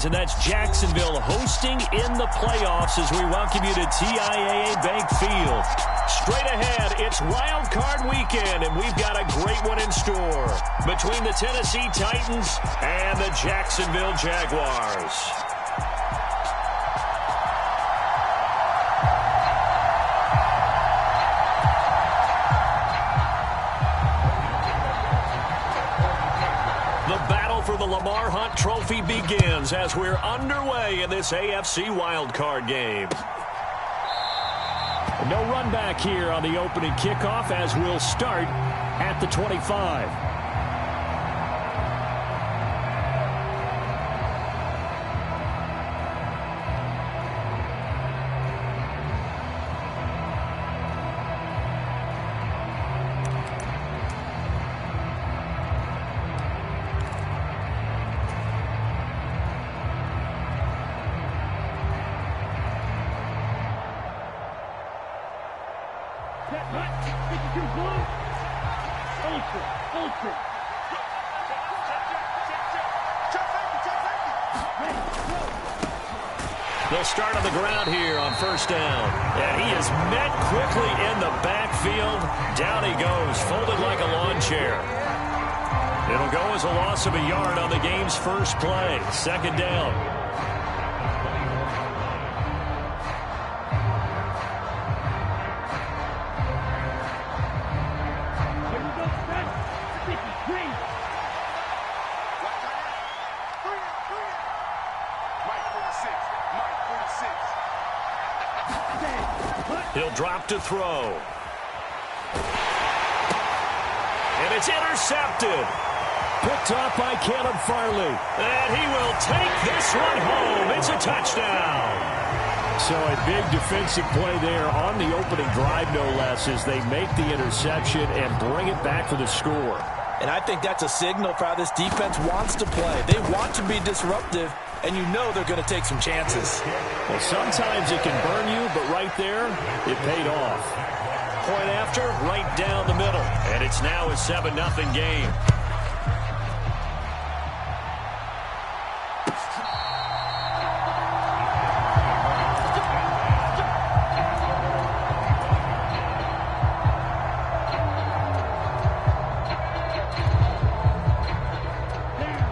and that's Jacksonville hosting in the playoffs as we welcome you to TIAA Bank Field. Straight ahead, it's Wild Card Weekend, and we've got a great one in store between the Tennessee Titans and the Jacksonville Jaguars. For the Lamar Hunt Trophy begins as we're underway in this AFC wildcard game. No run back here on the opening kickoff as we'll start at the 25. They'll start on the ground here on first down. And he is met quickly in the backfield. Down he goes, folded like a lawn chair. It'll go as a loss of a yard on the game's first play. Second down. He'll drop to throw. And it's intercepted. Picked off by Caleb Farley. And he will take this one home. It's a touchdown. So a big defensive play there on the opening drive, no less, as they make the interception and bring it back for the score. And I think that's a signal for how this defense wants to play. They want to be disruptive, and you know they're going to take some chances. Well, sometimes it can burn you, but right there, it paid off. Point after, right down the middle. And it's now a 7-0 game.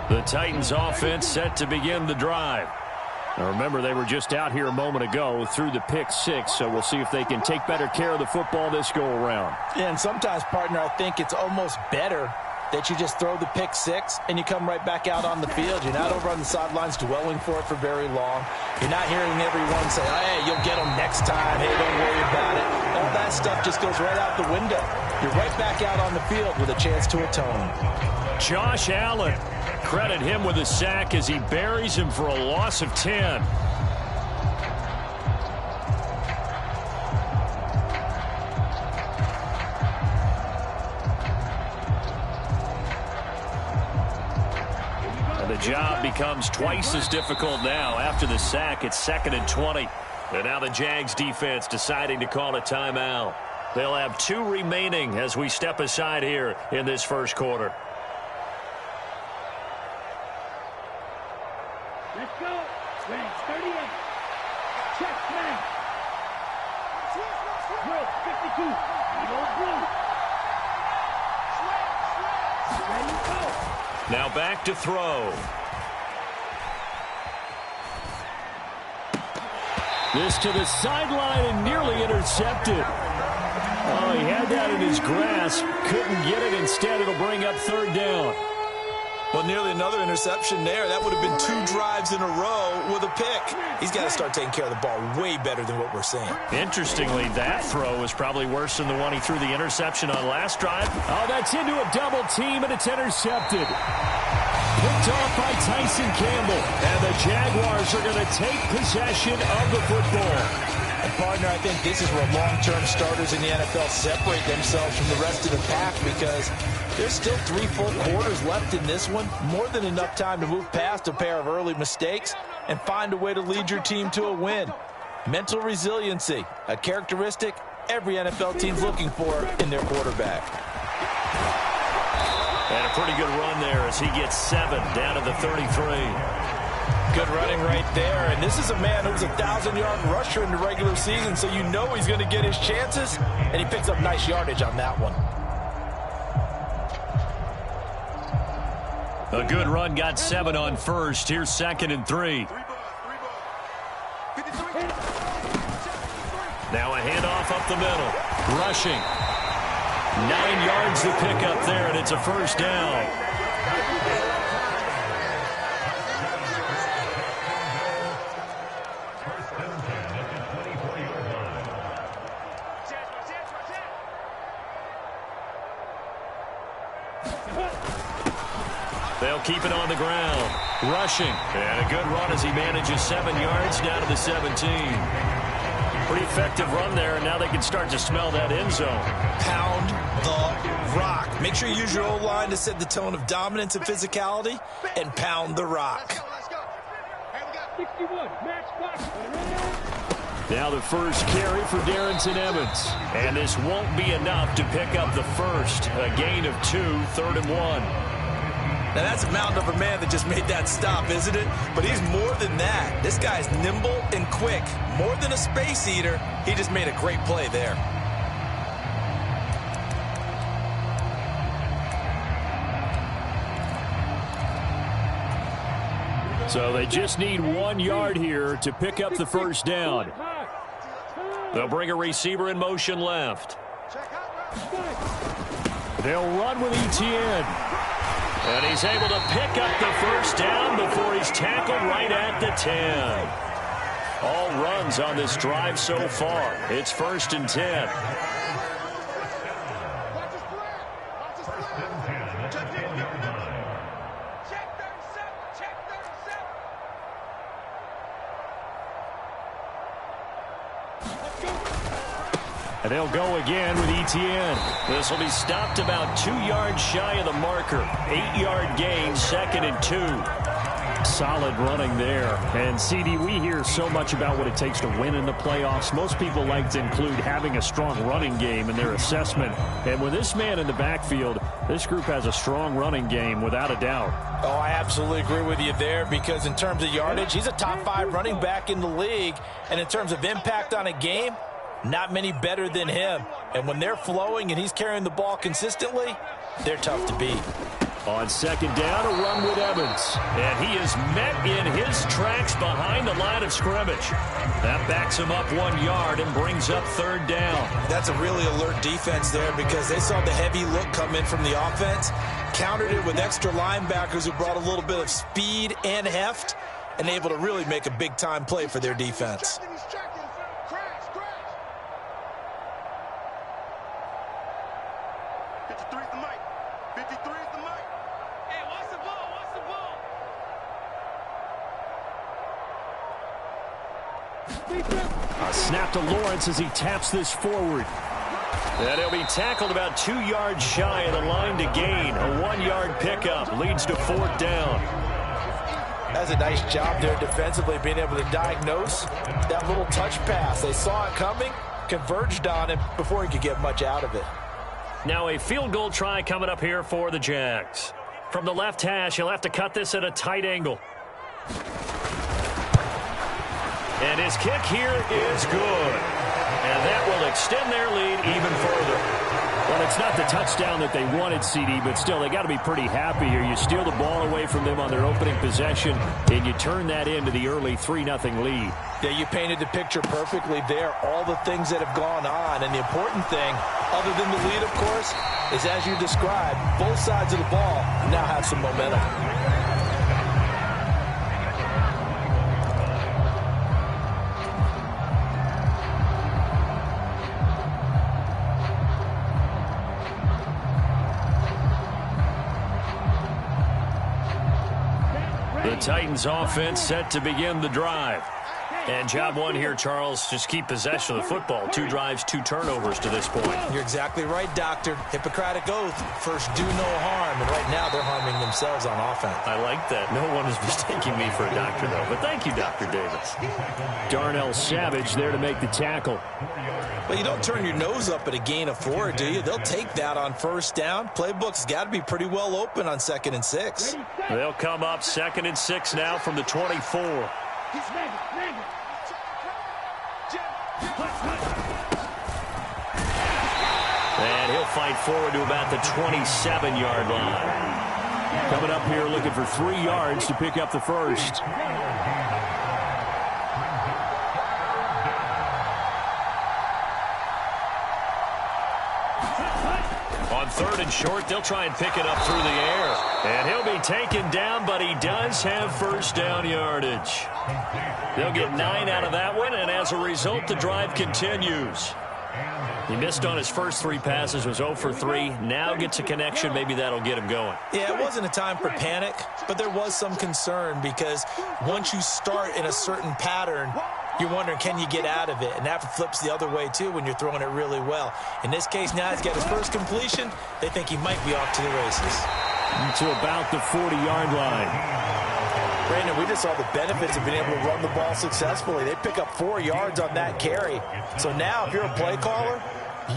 The Titans offense set to begin the drive. Now remember, they were just out here a moment ago through the pick six, so we'll see if they can take better care of the football this go-around. Yeah, and sometimes, partner, I think it's almost better that you just throw the pick six and you come right back out on the field. You're not over on the sidelines dwelling for it for very long. You're not hearing everyone say, oh, hey, you'll get them next time. Hey, don't worry about it. All that stuff just goes right out the window. You're right back out on the field with a chance to atone. Josh Allen. Credit him with a sack as he buries him for a loss of 10. And the job becomes twice as difficult now. After the sack, it's 2nd and 20. And now the Jags defense deciding to call a timeout. They'll have 2 remaining as we step aside here in this first quarter. Let's go. Ranks 38. Check man. Drill 52. Eagle blue. Ready to go. Now back to throw. This to the sideline and nearly intercepted. Oh, he had that in his grasp. Couldn't get it. Instead, it'll bring up 3rd down. Well, nearly another interception there. That would have been 2 drives in a row with a pick. He's got to start taking care of the ball way better than what we're seeing. Interestingly, that throw was probably worse than the one he threw the interception on last drive. Oh, that's into a double team, and it's intercepted. Picked off by Tyson Campbell. And the Jaguars are going to take possession of the football. And partner, I think this is where long-term starters in the NFL separate themselves from the rest of the pack, because there's still 3 full quarters left in this one. More than enough time to move past a pair of early mistakes and find a way to lead your team to a win. Mental resiliency, a characteristic every NFL team's looking for in their quarterback. And a pretty good run there as he gets 7 down to the 33. Good running right there. And this is a man who was a 1,000-yard rusher in the regular season, so you know he's going to get his chances. And he picks up nice yardage on that one. A good run got 7 on first. Here's 2nd and 3. Now a handoff up the middle. Rushing. 9 yards to pick up there, and it's a first down. They'll keep it on the ground. Rushing. And a good run as he manages 7 yards down to the 17. Pretty effective run there, and now they can start to smell that end zone. Pound the rock. Make sure you use your O-line to set the tone of dominance and physicality, and pound the rock. 61, match clock. Now the first carry for Darrington Evans. And this won't be enough to pick up the first. A gain of 2, 3rd and 1. Now, that's a mountain of a man that just made that stop, isn't it? But he's more than that. This guy's nimble and quick. More than a space eater, he just made a great play there. So they just need 1 yard here to pick up the first down. They'll bring a receiver in motion left. They'll run with Etienne. And he's able to pick up the first down before he's tackled right at the 10. All runs on this drive so far. It's 1st and 10. And they'll go again with Etienne. This will be stopped about 2 yards shy of the marker. 8-yard gain, 2nd and 2. Solid running there. And, CD, we hear so much about what it takes to win in the playoffs. Most people like to include having a strong running game in their assessment. And with this man in the backfield, this group has a strong running game without a doubt. Oh, I absolutely agree with you there, because in terms of yardage, he's a top 5 running back in the league. And in terms of impact on a game, not many better than him. And when they're flowing and he's carrying the ball consistently, they're tough to beat. On 2nd down, a run with Evans. And he is met in his tracks behind the line of scrimmage. That backs him up 1 yard and brings up 3rd down. That's a really alert defense there, because they saw the heavy look come in from the offense, countered it with extra linebackers who brought a little bit of speed and heft, and able to really make a big-time play for their defense. 53 is the mic. 53 is the mic. Hey, what's the ball? What's the ball? A snap to Lawrence as he taps this forward. And he'll be tackled about 2 yards shy of the line to gain. A 1-yard pickup leads to 4th down. That's a nice job there defensively, being able to diagnose that little touch pass. They saw it coming, converged on him before he could get much out of it. Now a field goal try coming up here for the Jags. From the left hash, he'll have to cut this at a tight angle. And his kick here is good. And that will extend their lead even further. Well, it's not the touchdown that they wanted, CD, but still, they got to be pretty happy here. You steal the ball away from them on their opening possession, and you turn that into the early 3-0 lead. Yeah, you painted the picture perfectly there, all the things that have gone on. And the important thing, other than the lead, of course, is as you described, both sides of the ball now have some momentum. The Titans offense set to begin the drive. And job one here, Charles, just keep possession of the football. 2 drives, 2 turnovers to this point. You're exactly right, Doctor. Hippocratic oath, first do no harm. And right now they're harming themselves on offense. I like that. No one is mistaking me for a doctor, though. But thank you, Dr. Davis. Darnell Savage there to make the tackle. Well, you don't turn your nose up at a gain of 4, do you? They'll take that on first down. Playbook's got to be pretty well open on 2nd and 6. They'll come up 2nd and 6 now from the 24. And he'll fight forward to about the 27-yard line. Coming up here looking for 3 yards to pick up the first. On 3rd and short, they'll try and pick it up through the air. And he'll be taken down, but he does have first down yardage. They'll get 9 out of that one, and as a result, the drive continues. He missed on his first 3 passes, was 0 for 3. Now gets a connection. Maybe that'll get him going. Yeah, it wasn't a time for panic, but there was some concern because once you start in a certain pattern, you're wondering, can you get out of it? And that flips the other way, too, when you're throwing it really well. In this case, now he's got his first completion. They think he might be off to the races. To about the 40-yard line. Brandon, we just saw the benefits of being able to run the ball successfully. They pick up 4 yards on that carry. So now, if you're a play caller,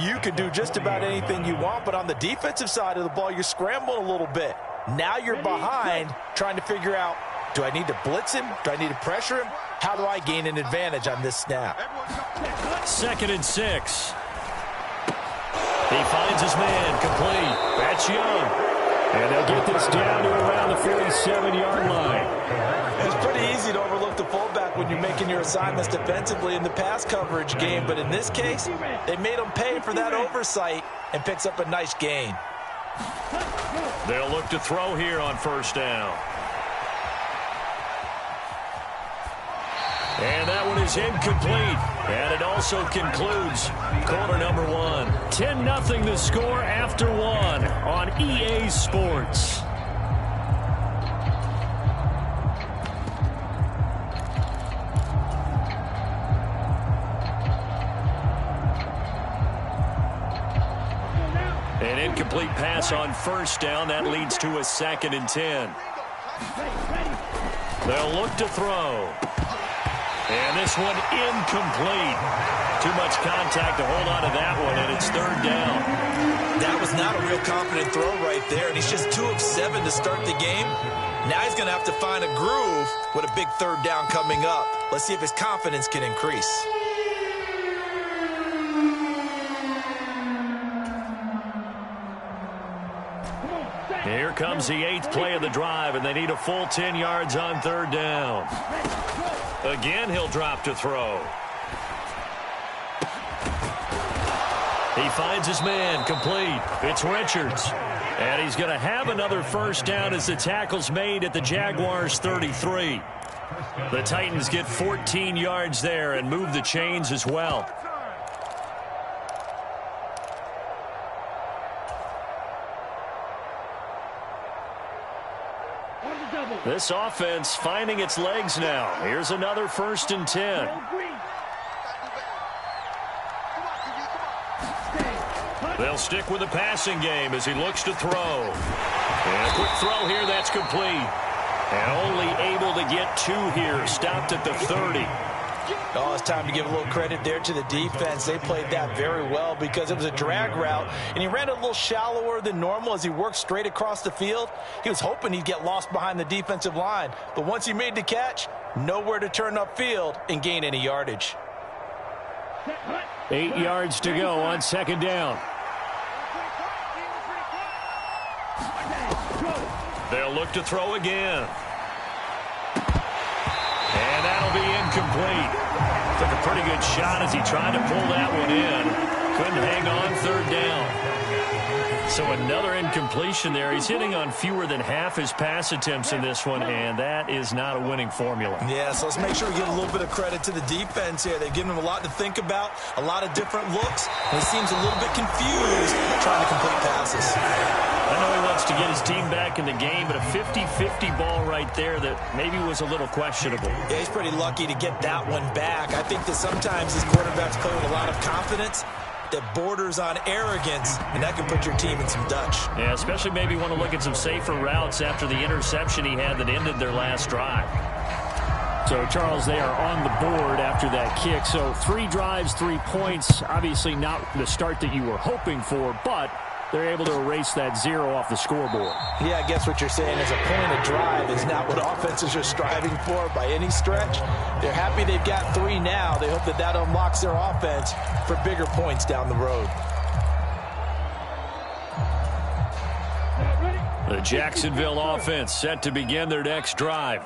you can do just about anything you want. But on the defensive side of the ball, you're scrambling a little bit. Now you're behind trying to figure out, do I need to blitz him? Do I need to pressure him? How do I gain an advantage on this snap? 2nd and 6. He finds his man, complete. That's Young. And they'll get this down to around the 47-yard line. It's pretty easy to overlook the fullback when you're making your assignments defensively in the pass coverage game. But in this case, they made him pay for that oversight and picks up a nice gain. They'll look to throw here on first down. And that one is incomplete. And it also concludes quarter number 1. 10-0 the score after 1 on EA Sports. An incomplete pass on first down. That leads to a 2nd and 10. They'll look to throw. And this one incomplete. Too much contact to hold on to that one, and it's 3rd down. That was not a real confident throw right there, and he's just 2 of 7 to start the game. Now he's going to have to find a groove with a big 3rd down coming up. Let's see if his confidence can increase. Here comes the 8th play of the drive, and they need a full 10 yards on 3rd down. Again, he'll drop to throw. He finds his man, complete. It's Richards. And he's going to have another first down as the tackle's made at the Jaguars' 33. The Titans get 14 yards there and move the chains as well. This offense finding its legs now. Here's another 1st and 10. They'll stick with the passing game as he looks to throw. And a quick throw here, that's complete. And only able to get 2 here, stopped at the 30. Oh, it's time to give a little credit there to the defense. They played that very well because it was a drag route, and he ran a little shallower than normal as he worked straight across the field. He was hoping he'd get lost behind the defensive line, but once he made the catch, nowhere to turn upfield and gain any yardage. 8 yards to go on 2nd down. They'll look to throw again. And that'll be incomplete. Took a pretty good shot as he tried to pull that one in. Couldn't hang on 3rd down. So another incompletion there. He's hitting on fewer than half his pass attempts in this one, and that is not a winning formula. Yeah, so let's make sure we give a little bit of credit to the defense here. They've given him a lot to think about, a lot of different looks, and he seems a little bit confused trying to complete passes. I know he wants to get his team back in the game, but a 50-50 ball right there that maybe was a little questionable. Yeah, he's pretty lucky to get that one back. I think that sometimes these quarterbacks play with a lot of confidence that borders on arrogance, and that can put your team in some Dutch. Yeah, especially maybe want to look at some safer routes after the interception he had that ended their last drive. So, Charles, they are on the board after that kick. So 3 drives, 3 points. Obviously not the start that you were hoping for, but they're able to erase that 0 off the scoreboard. Yeah, I guess what you're saying is a point of drive is not what offenses are striving for by any stretch. They're happy they've got 3 now. They hope that that unlocks their offense for bigger points down the road. The Jacksonville offense set to begin their next drive.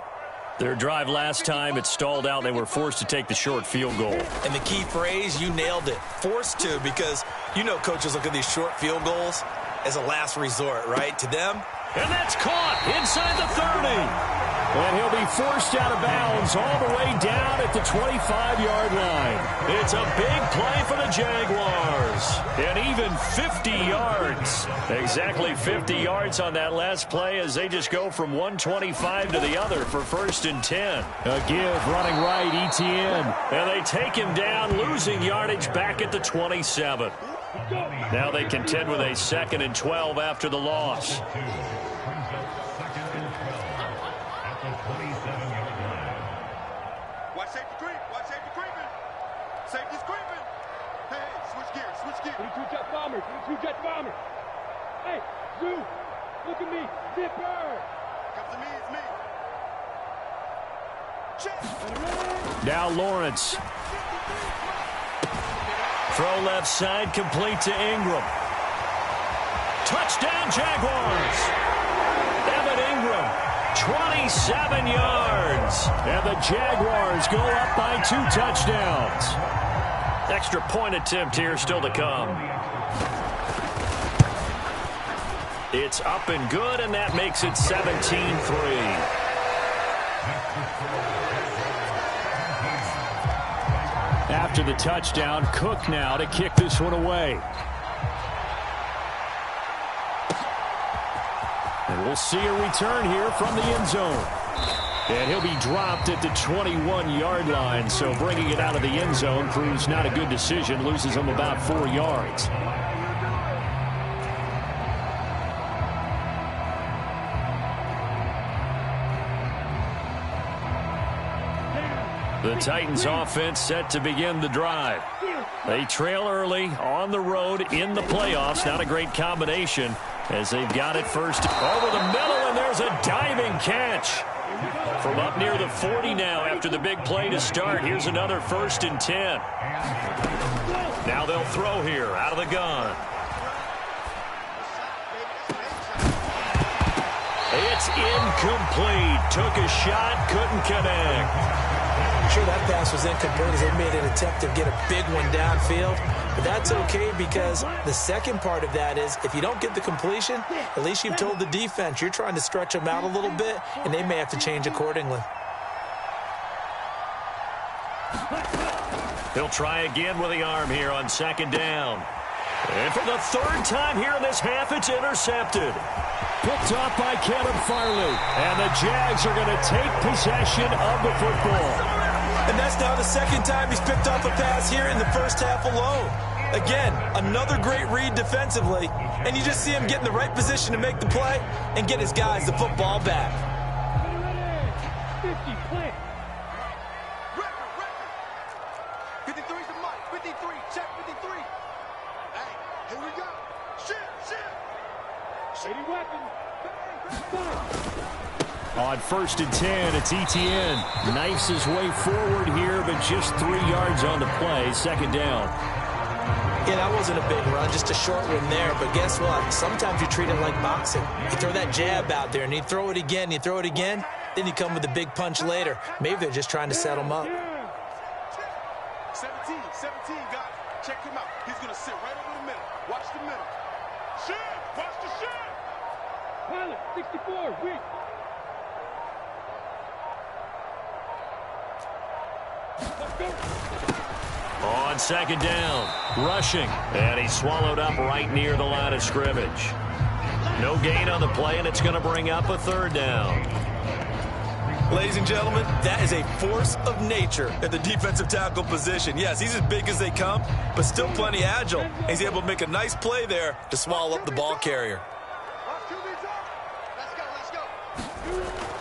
Their drive last time, it stalled out. They were forced to take the short field goal. And the key phrase, you nailed it, forced to, because you know coaches look at these short field goals as a last resort, right? To them. And that's caught inside the 30. And he'll be forced out of bounds all the way down at the 25-yard line. It's a big play for the Jaguars. And even 50 yards. Exactly 50 yards on that last play as they just go from 125 to the other for 1st and 10. A give running right, Etienne. And they take him down, losing yardage back at the 27. Now they contend with a 2nd and 12 after the loss. Hey, Zoo, look at me. Zipper. Comes to me, it's me. Check. Now Lawrence. Throw left side, complete to Ingram. Touchdown, Jaguars. Evan Ingram, 27 yards. And the Jaguars go up by 2 touchdowns. Extra point attempt here still to come. It's up and good, and that makes it 17-3. After the touchdown, Cook now to kick this one away. And we'll see a return here from the end zone. And he'll be dropped at the 21-yard line, so bringing it out of the end zone proves not a good decision, loses him about 4 yards. The Titans offense set to begin the drive. They trail early on the road in the playoffs. Not a great combination as they've got it first over the middle, and there's a diving catch. From up near the 40 now after the big play to start. Here's another 1st and 10. Now they'll throw here out of the gun. It's incomplete. Took a shot, couldn't connect. Sure, that pass was incomplete as they made an attempt to get a big one downfield. But that's okay because the second part of that is if you don't get the completion, at least you've told the defense you're trying to stretch them out a little bit, and they may have to change accordingly. He'll try again with the arm here on 2nd down. And for the 3rd time here in this half, it's intercepted. Picked off by Caleb Farley. And the Jags are going to take possession of the football. And that's now the 2nd time he's picked off a pass here in the first half alone. Again, another great read defensively. And you just see him get in the right position to make the play and get his guys the football back. 50, play. Record. 53's the mark. 53. Check 53. Hey, here we go. Shit. Shady weapon. On 1st and 10, it's Etienne. Knifes his way forward here, but just 3 yards on the play. 2nd down. Yeah, that wasn't a big run, just a short one there. But guess what? Sometimes you treat it like boxing. You throw that jab out there, and you throw it again, then you come with a big punch later. Maybe they're just trying to set him up. 17, got it. Check him out. He's going to sit right over the middle. Watch the middle. Watch the shot. Pilot, 64, weak. Let's go. On second down, rushing, and he's swallowed up right near the line of scrimmage. No gain on the play, and it's going to bring up a third down. Ladies and gentlemen, that is a force of nature at the defensive tackle position. Yes, he's as big as they come, but still plenty agile. He's able to make a nice play there to swallow up the ball carrier.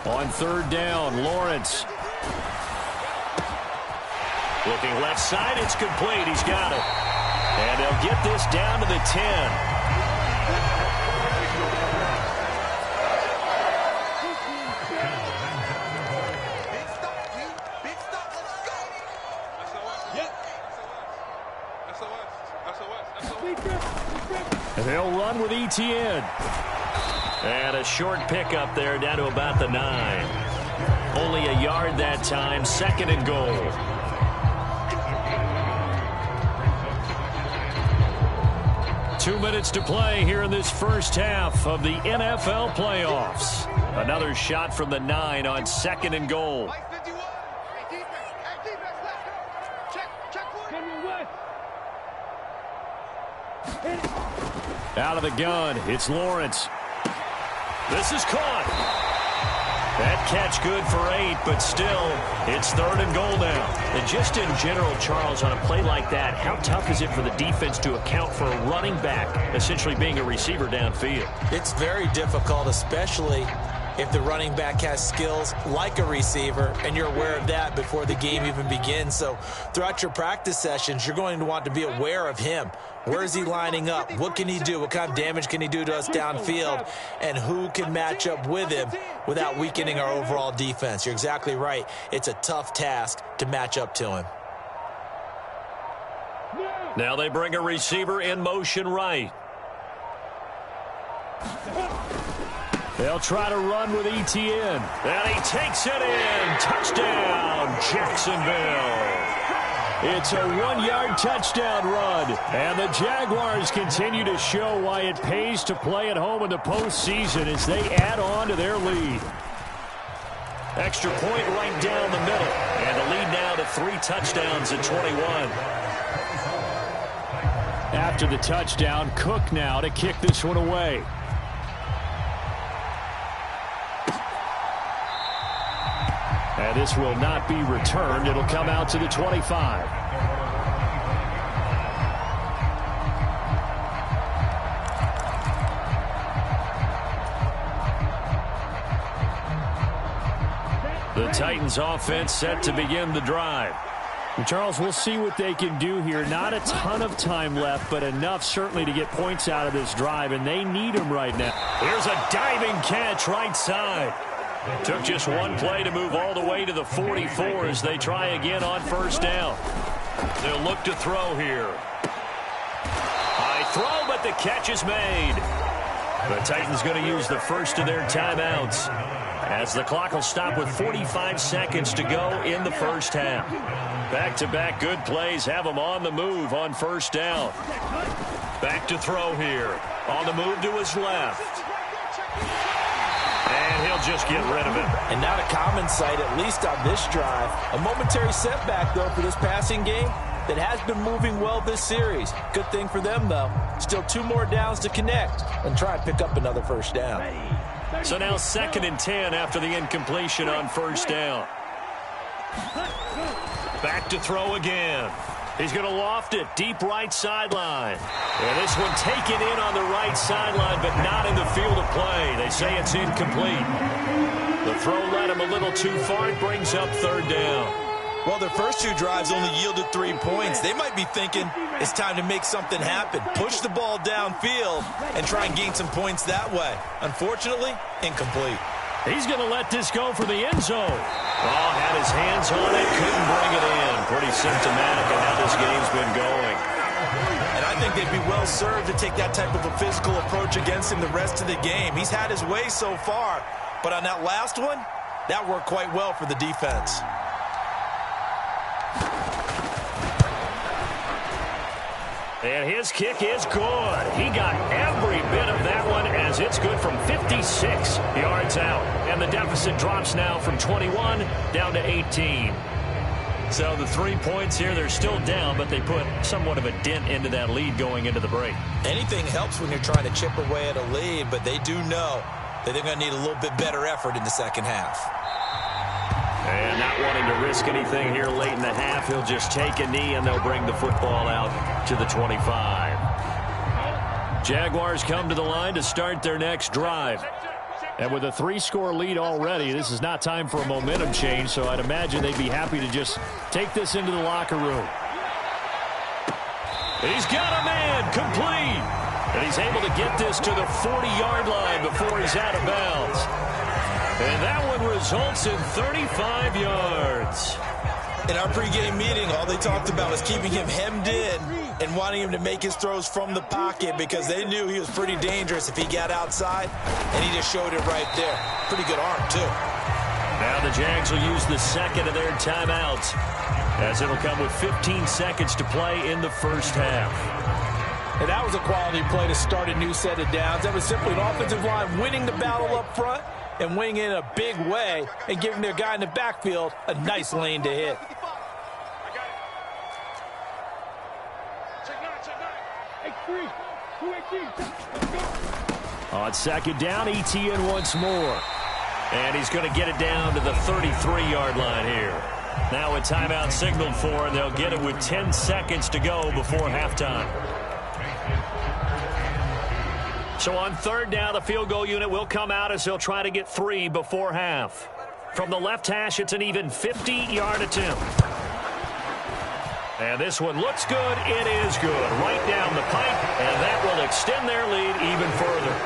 On third down, Lawrence. Looking left side, it's complete. He's got it. And they'll get this down to the 10. And they'll run with ETN. And a short pickup there down to about the 9. Only a yard that time, second and goal. Two minutes to play here in this first half of the NFL playoffs. Another shot from the 9 on second and goal. Out of the gun, it's Lawrence. This is caught. That catch good for 8, but still, it's third and goal now. And just in general, Charles, on a play like that, how tough is it for the defense to account for a running back essentially being a receiver downfield? It's very difficult, especially if the running back has skills like a receiver, and you're aware of that before the game even begins. So throughout your practice sessions, you're going to want to be aware of him. Where is he lining up? What can he do? What kind of damage can he do to us downfield? And who can match up with him without weakening our overall defense? You're exactly right. It's a tough task to match up to him. Now they bring a receiver in motion right. They'll try to run with ETN. And he takes it in. Touchdown, Jacksonville. It's a 1-yard touchdown run. And the Jaguars continue to show why it pays to play at home in the postseason as they add on to their lead. Extra point right down the middle. And the lead now to 3 touchdowns at 21. After the touchdown, Cook now to kick this one away. And this will not be returned. It'll come out to the 25. The Titans offense set to begin the drive. And Charles, we'll see what they can do here. Not a ton of time left, but enough certainly to get points out of this drive, and they need them right now. Here's a diving catch right side. Took just one play to move all the way to the 44 as they try again on first down. They'll look to throw here. High throw, but the catch is made. The Titans going to use the first of their timeouts as the clock will stop with 45 seconds to go in the first half. Back-to-back good plays have them on the move on first down. Back to throw here. On the move to his left. And he'll just get rid of it. And not a common sight, at least on this drive. A momentary setback, though, for this passing game that has been moving well this series. Good thing for them, though. Still 2 more downs to connect and try and pick up another first down. So now 2nd and 10 after the incompletion on first down. Back to throw again. He's going to loft it deep right sideline. And this one taken in on the right sideline, but not in the field of play. They say it's incomplete. The throw led him a little too far. It brings up third down. Well, their first 2 drives only yielded 3 points. They might be thinking it's time to make something happen. Push the ball downfield and try and gain some points that way. Unfortunately, incomplete. He's going to let this go for the end zone. Oh, had his hands on it, couldn't bring it in. Pretty symptomatic of how this game's been going. And I think they'd be well served to take that type of a physical approach against him the rest of the game. He's had his way so far, but on that last one, that worked quite well for the defense. And his kick is good. He got every bit of that one as it's good from 56 yards out. And the deficit drops now from 21 down to 18. So the 3 points here, they're still down, but they put somewhat of a dent into that lead going into the break. Anything helps when you're trying to chip away at a lead, but they do know that they're going to need a little bit better effort in the second half. And not wanting to risk anything here late in the half, he'll just take a knee and they'll bring the football out to the 25. Jaguars come to the line to start their next drive. And with a 3-score lead already, this is not time for a momentum change, so I'd imagine they'd be happy to just take this into the locker room. He's got a man complete. And he's able to get this to the 40-yard line before he's out of bounds. And that one results in 35 yards. In our pregame meeting, all they talked about was keeping him hemmed in and wanting him to make his throws from the pocket because they knew he was pretty dangerous if he got outside, and he just showed it right there. Pretty good arm, too. Now the Jags will use the second of their timeouts as it'll come with 15 seconds to play in the first half. And that was a quality play to start a new set of downs. That was simply an offensive line winning the battle up front and winning it in a big way and giving their guy in the backfield a nice lane to hit. On second down, ETN once more. And he's going to get it down to the 33-yard line here. Now a timeout signaled for, and they'll get it with 10 seconds to go before halftime. So on third down, the field goal unit will come out as they'll try to get 3 before half. From the left hash, it's an even 50-yard attempt. And this one looks good. It is good. Right down the pipe, and that will extend their lead even further.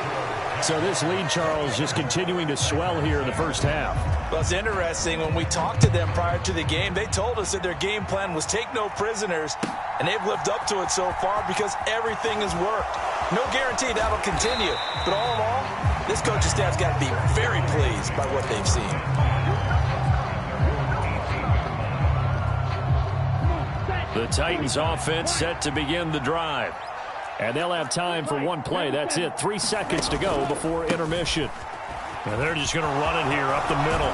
So this lead, Charles, just continuing to swell here in the first half. Well, it's interesting. When we talked to them prior to the game, they told us that their game plan was take no prisoners, and they've lived up to it so far because everything has worked. No guarantee that'll continue, but all in all, this coaching staff's got to be very pleased by what they've seen. The Titans offense set to begin the drive. And they'll have time for one play. That's it. 3 seconds to go before intermission. And they're just going to run it here up the middle.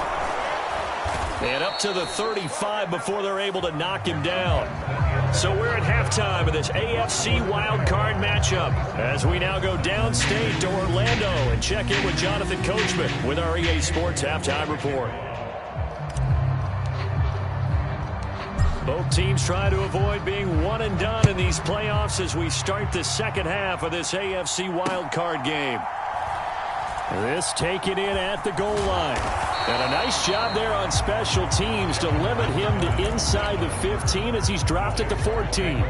And up to the 35 before they're able to knock him down. So we're at halftime of this AFC wildcard matchup as we now go downstate to Orlando and check in with Jonathan Coachman with our EA Sports Halftime Report. Both teams try to avoid being one and done in these playoffs as we start the second half of this AFC wildcard game. This taken in at the goal line. And a nice job there on special teams to limit him to inside the 15 as he's dropped at the 14.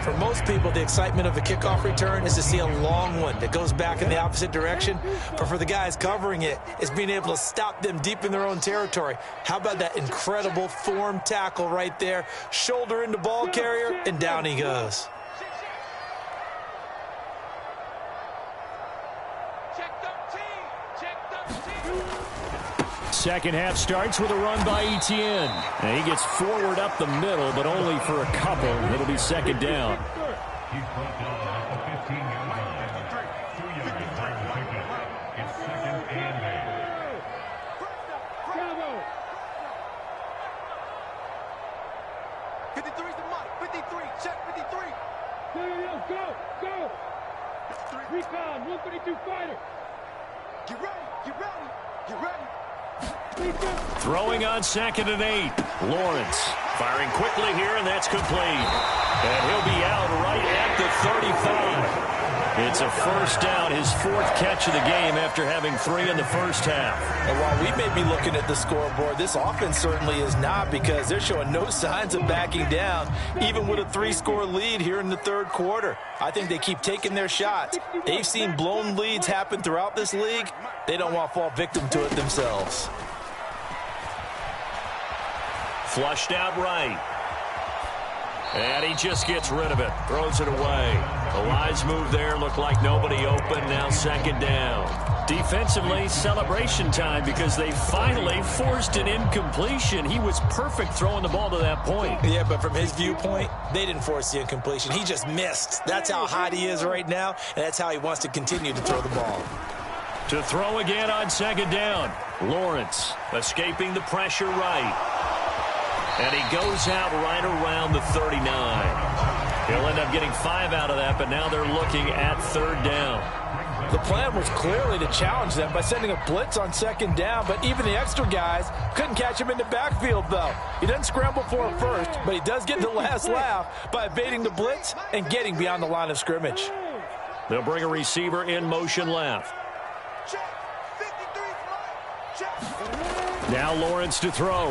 For most people, the excitement of a kickoff return is to see a long one that goes back in the opposite direction. But for the guys covering it, it's being able to stop them deep in their own territory. How about that incredible form tackle right there? Shoulder into ball carrier, and down he goes. Second half starts with a run by Etienne. And he gets forward up the middle, but only for a couple. It'll be second down. Recon, 152 fighter. Get ready, get ready, get ready. Throwing on second and 8. Lawrence firing quickly here, and that's complete. And he'll be out right at the 35. It's a first down, his 4th catch of the game after having 3 in the first half. And while we may be looking at the scoreboard, this offense certainly is not because they're showing no signs of backing down, even with a 3-score lead here in the third quarter. I think they keep taking their shots. They've seen blown leads happen throughout this league. They don't want to fall victim to it themselves. Flushed out right. And he just gets rid of it. Throws it away. A wise move there. Looked like nobody open. Now second down. Defensively, celebration time because they finally forced an incompletion. He was perfect throwing the ball to that point. Yeah, but from his viewpoint, they didn't force the incompletion. He just missed. That's how hot he is right now, and that's how he wants to continue to throw the ball. To throw again on second down. Lawrence escaping the pressure right. And he goes out right around the 39. He'll end up getting 5 out of that, but now they're looking at third down. The plan was clearly to challenge them by sending a blitz on second down, but even the extra guys couldn't catch him in the backfield, though. He doesn't scramble for it first, but he does get the last laugh by evading the blitz and getting beyond the line of scrimmage. They'll bring a receiver in motion left. Now Lawrence to throw.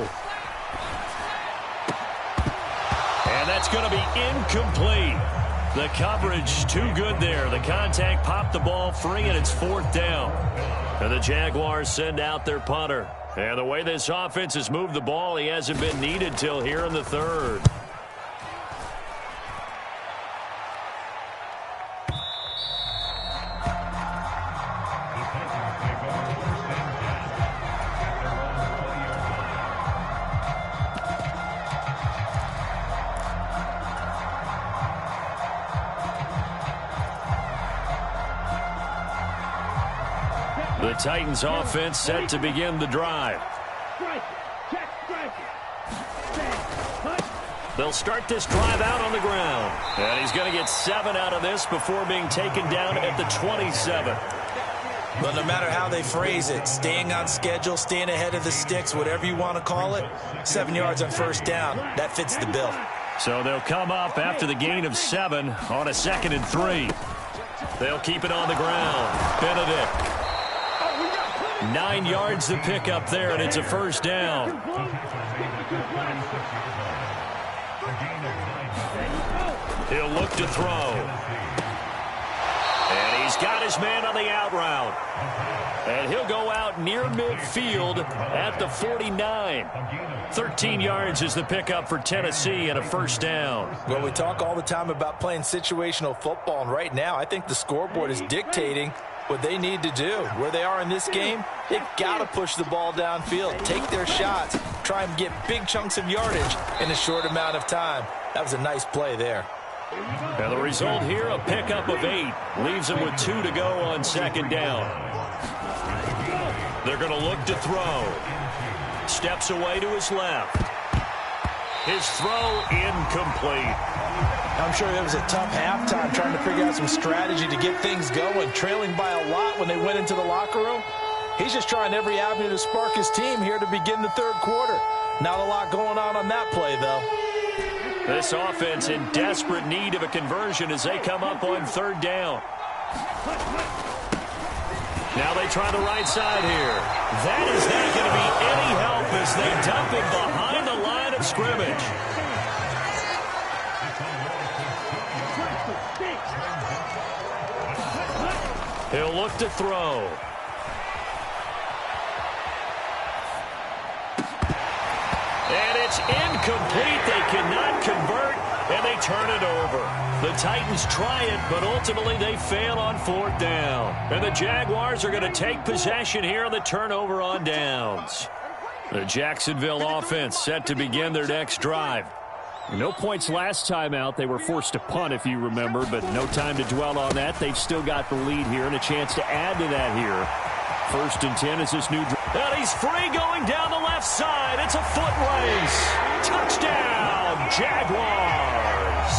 And that's going to be incomplete. The coverage too good there. The contact popped the ball free, and it's fourth down. And the Jaguars send out their punter. And the way this offense has moved the ball, he hasn't been needed till here in the third. The Titans offense set to begin the drive. They'll start this drive out on the ground. And he's going to get 7 out of this before being taken down at the 27. But no matter how they phrase it, staying on schedule, staying ahead of the sticks, whatever you want to call it, 7 yards on first down, that fits the bill. So they'll come up after the gain of 7 on a 2nd and 3. They'll keep it on the ground. Benedict. 9 yards to pick up there, and it's a first down. He'll look to throw. And he's got his man on the out route. And he'll go out near midfield at the 49. 13 yards is the pickup for Tennessee and a first down. Well, we talk all the time about playing situational football, and right now I think the scoreboard is dictating what they need to do. Where they are in this game, they've got to push the ball downfield, take their shots, try and get big chunks of yardage in a short amount of time. That was a nice play there. And the result here, a pickup of 8. Leaves them with 2 to go on second down. They're going to look to throw. Steps away to his left. His throw incomplete. I'm sure it was a tough halftime trying to figure out some strategy to get things going, trailing by a lot when they went into the locker room. He's just trying every avenue to spark his team here to begin the third quarter. Not a lot going on that play, though. This offense in desperate need of a conversion as they come up on third down. Now they try the right side here. That is not going to be any help as they dump it behind the line of scrimmage. He'll look to throw. And it's incomplete. They cannot convert, and they turn it over. The Titans try it, but ultimately they fail on fourth down. And the Jaguars are going to take possession here on the turnover on downs. The Jacksonville offense set to begin their next drive. No points last time out. They were forced to punt, if you remember, but no time to dwell on that. They've still got the lead here and a chance to add to that here. 1st and 10 is this new drive. And he's free going down the left side. It's a foot race. Touchdown, Jaguars.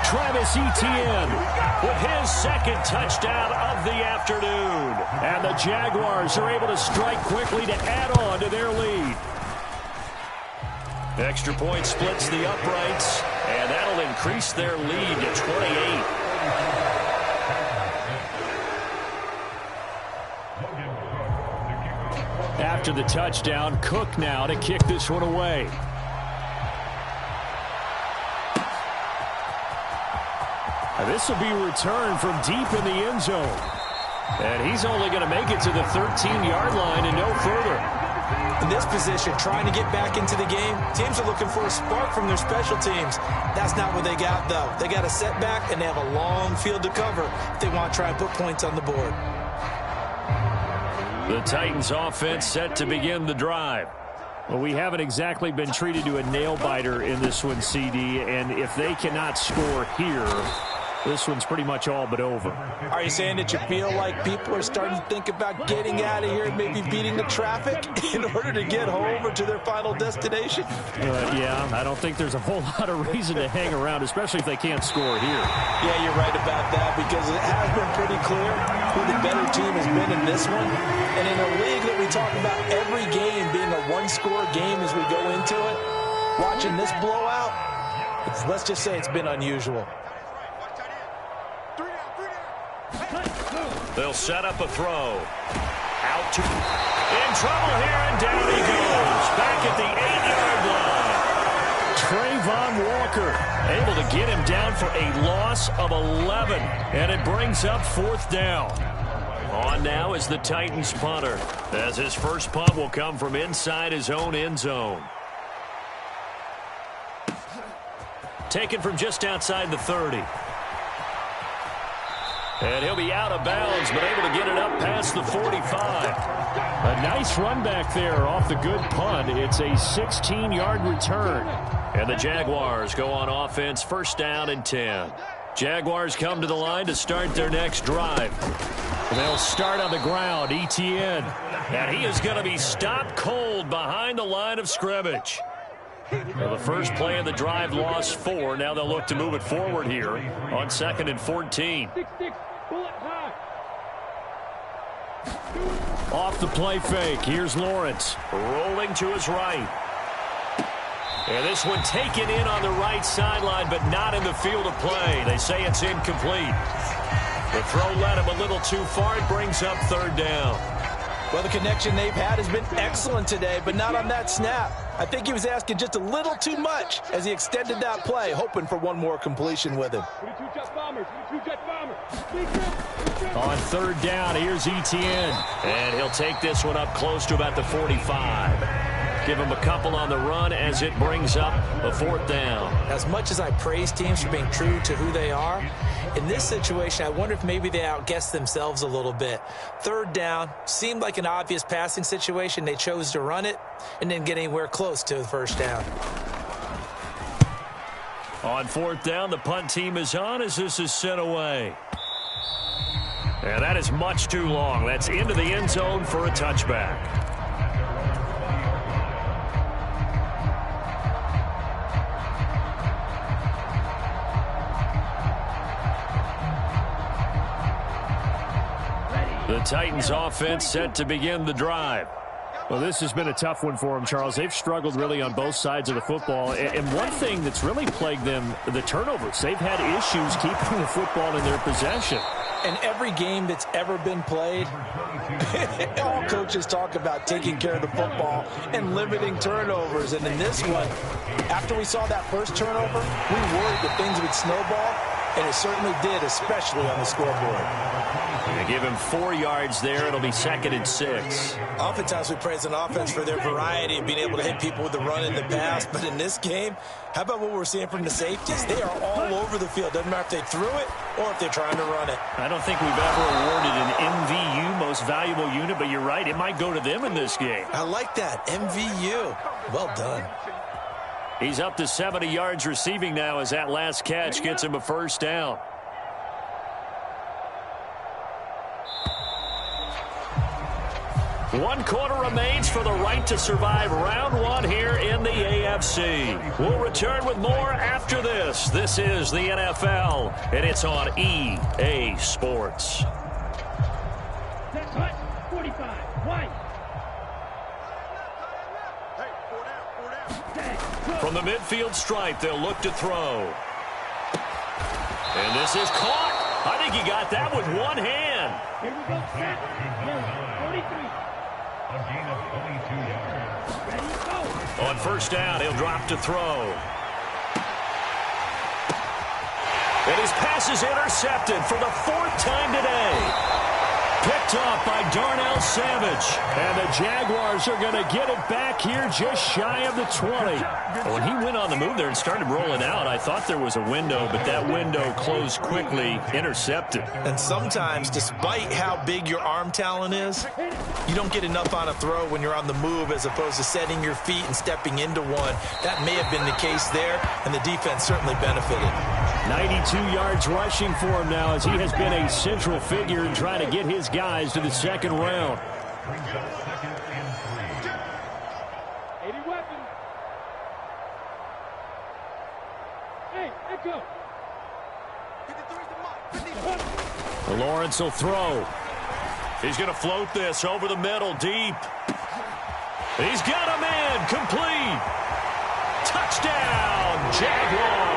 Travis Etienne with his 2nd touchdown of the afternoon. And the Jaguars are able to strike quickly to add on to their lead. Extra point splits the uprights, and that'll increase their lead to 28. After the touchdown, Cook now to kick this one away. This will be returned from deep in the end zone. And he's only going to make it to the 13-yard line and no further. In this position, trying to get back into the game, teams are looking for a spark from their special teams. That's not what they got, though. They got a setback, and they have a long field to cover if they want to try and put points on the board. The Titans offense set to begin the drive. Well, we haven't exactly been treated to a nail-biter in this one, CD, and if they cannot score here, this one's pretty much all but over. Are you saying that you feel like people are starting to think about getting out of here and maybe beating the traffic in order to get home or to their final destination? Yeah, I don't think there's a whole lot of reason to hang around, especially if they can't score here. Yeah, you're right about that, because it has been pretty clear who the better team has been in this one. And in a league that we talk about every game being a one-score game as we go into it, watching this blowout, let's just say it's been unusual. They'll set up a throw. Out to... In trouble here, and down he goes. Back at the 8-yard line. Trayvon Walker able to get him down for a loss of 11. And it brings up 4th down. On now is the Titans punter, as his first punt will come from inside his own end zone. Taken from just outside the 30. And he'll be out of bounds, but able to get it up past the 45. A nice run back there off the good punt. It's a 16-yard return. And the Jaguars go on offense, 1st down and 10. Jaguars come to the line to start their next drive. They'll start on the ground, Etienne. And he is going to be stopped cold behind the line of scrimmage. Well, the first play of the drive lost 4. Now they'll look to move it forward here on 2nd and 14. Off the play fake. Here's Lawrence rolling to his right. And this one taken in on the right sideline, but not in the field of play. They say it's incomplete. The throw led him a little too far. It brings up 3rd down. Well, the connection they've had has been excellent today, but not on that snap. I think he was asking just a little too much as he extended that play, hoping for one more completion with him. On 3rd down, here's Etienne. And he'll take this one up close to about the 45. Give him a couple on the run as it brings up a 4th down. As much as I praise teams for being true to who they are, in this situation, I wonder if maybe they outguessed themselves a little bit. 3rd down seemed like an obvious passing situation. They chose to run it and didn't get anywhere close to the 1st down. On 4th down, the punt team is on as this is sent away. And that is much too long. That's into the end zone for a touchback. The Titans offense set to begin the drive. Well, this has been a tough one for them, Charles. They've struggled really on both sides of the football. And one thing that's really plagued them, the turnovers. They've had issues keeping the football in their possession. In every game that's ever been played, all coaches talk about taking care of the football and limiting turnovers. And in this one, after we saw that first turnover, we worried that things would snowball, and it certainly did, especially on the scoreboard. They give him 4 yards there. It'll be 2nd and 6. Oftentimes we praise an offense for their variety of being able to hit people with the run and the pass. But in this game, how about what we're seeing from the safeties? They are all over the field. Doesn't matter if they threw it or if they're trying to run it. I don't think we've ever awarded an MVU, most valuable unit, but you're right. It might go to them in this game. I like that. MVU. Well done. He's up to 70 yards receiving now as that last catch gets him a 1st down. One quarter remains for the right to survive round 1 here in the AFC. We'll return with more after this. This is the NFL, and it's on EA Sports. 45, white. From the midfield stripe, they'll look to throw. And this is caught. I think he got that with one hand. Here we go, set. 43. A gain of 22 yards. Ready, go. On 1st down, he'll drop to throw. And his pass is intercepted for the 4th time today. Picked off by Darnell Savage. And the Jaguars are going to get it back here just shy of the 20. When he went on the move there and started rolling out, I thought there was a window, but that window closed quickly, intercepted. And sometimes, despite how big your arm talent is, you don't get enough on a throw when you're on the move as opposed to setting your feet and stepping into one. That may have been the case there, and the defense certainly benefited. 92 yards rushing for him now as he has been a central figure in trying to get his guys to the second round. Brings up 2nd and 3. 80 weapons. Hey, echo. 53's the mark. Lawrence will throw. He's going to float this over the middle, deep. He's got a man, complete. Touchdown, Jaguars.